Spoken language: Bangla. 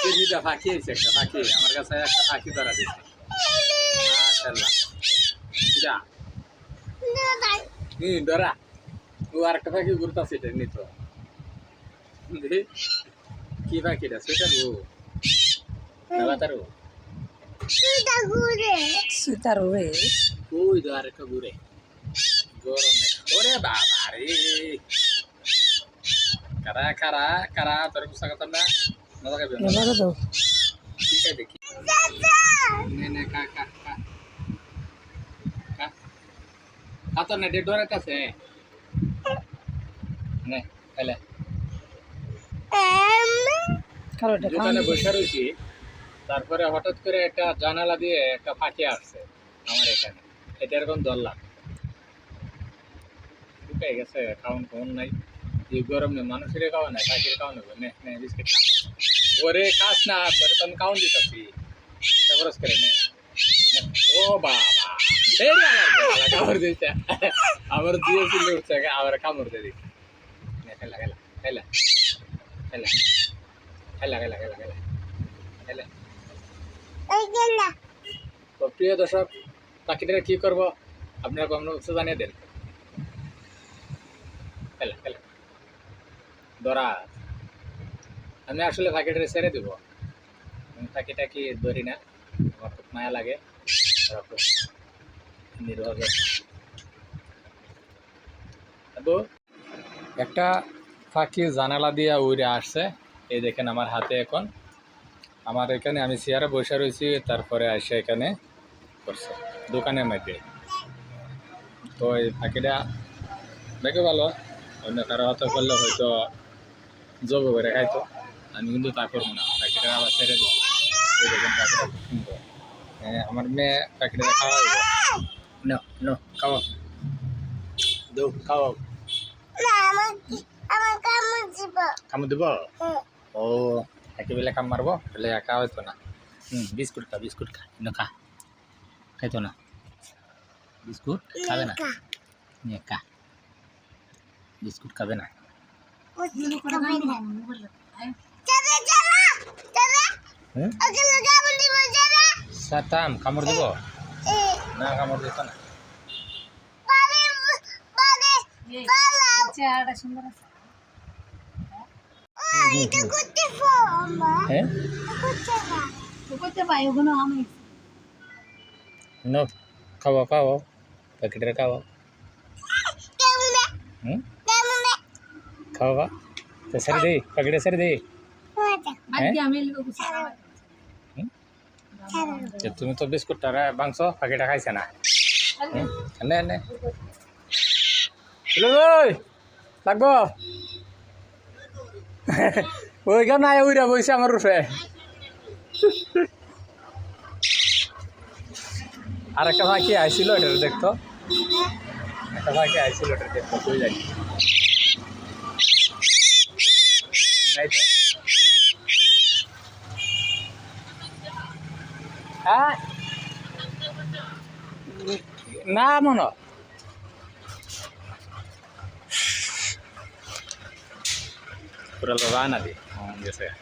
কেজিটা ফাঁকি আছে, একটা ফাঁকি আমার কাছে একটা ফাঁকি ধরা দিচ্ছে। মাশাআল্লাহ যা ধরা ও আর একটা ফাঁকি ঘুরতেছে এটা নিত কি পাখিটা সেটা গো খেলা তার সুতার ওরে ওই তো আর একটা ঘুরে গরমে ওরে বাবা রে কারা কারা কারা তোর গুসা কথা না না লাগাবে না এবারে তো ঠিক আছে দেখি নে নে কা কা কা কা আতো না ডেড ডোরে কাছে নে এলে কালোটা দোকানে বসে রয়েছি তারপরে হঠাৎ করে একটা জানালা দিয়ে একটা ফাঁকি আসছে আমার এখানে এটা এরকম ধরলাম ঢুকে গেছে খাওয়ান খাওয়ান নাই এই গরমে মানুষের খাওয়া নাই পাখির খাওয়া নেবো নে নে বিস্কিট খা ওরে খাস না তোরে তো আমি খাওয়ান দিতেছি খরচ করে নে ও বাবা এই আমার কামড় দিয়েছে আমার দিয়েছিল উঠছে আবার কামড় দিয়ে দিই নে খেলা খেলা খেলা খেলা খেলা খেলা খেলা খেলা খেলা তো প্রিয় দর্শক পাখিটাকে কি করবো আপনারা কমেন্ট বক্সে জানিয়ে দেন খেলা খেলা ধরা আমি আসলে পাখিটা ছেড়ে দেবো আমি পাখিটা কি ধরি না আমার খুব মায়া লাগে খুব নির্ভর একটা পাখি জানালা দিয়ে উড়ে আসছে এই দেখেন আমার হাতে এখন আমার এখানে আমি চেয়ারে বসে রয়েছি তারপরে এসে এখানে করছে দোকানের মধ্যে তো এই পাখিটা দেখে ভালো অন্য কারো হাতে করলে হয়তো যোগ করে খাইতো আমি কিন্তু তা করবো না পাখিটা আবার ছেড়ে দেবো এই দেখেন পাখিটা খুব সুন্দর আমার মেয়ে পাখিটা খাওয়া দেবো নো নো খাওয়া দো খাওয়াও কামড় দিব ও একেবেলে কাম মারবো বলে একা হইতো না বিস্কুট খা না খা খাইতো না বিস্কুট খাবে না একা বিস্কুট খাবে না সাতাম কামড় দিব না কামড় দিত না সুন্দর আছে হ্যাঁ নো খাওয়া খাওয়া প্যাকেটের খাওয়া খাওয়া তো সারি দে প্যাকেটে সারি দে তুমি তো বিস্কুটটা মাংস প্যাকেটটা খাইছে না নে নে লাগবো ওইখান নাই ওইরা বইছে আমার রূপে আর একটা পাখি আইছিল এটা দেখতো একটা পাখি আইছিল এটা দেখতো তুই যাই নাই তো হ্যাঁ না মনে Pura Lavana di, oh, biasa ya.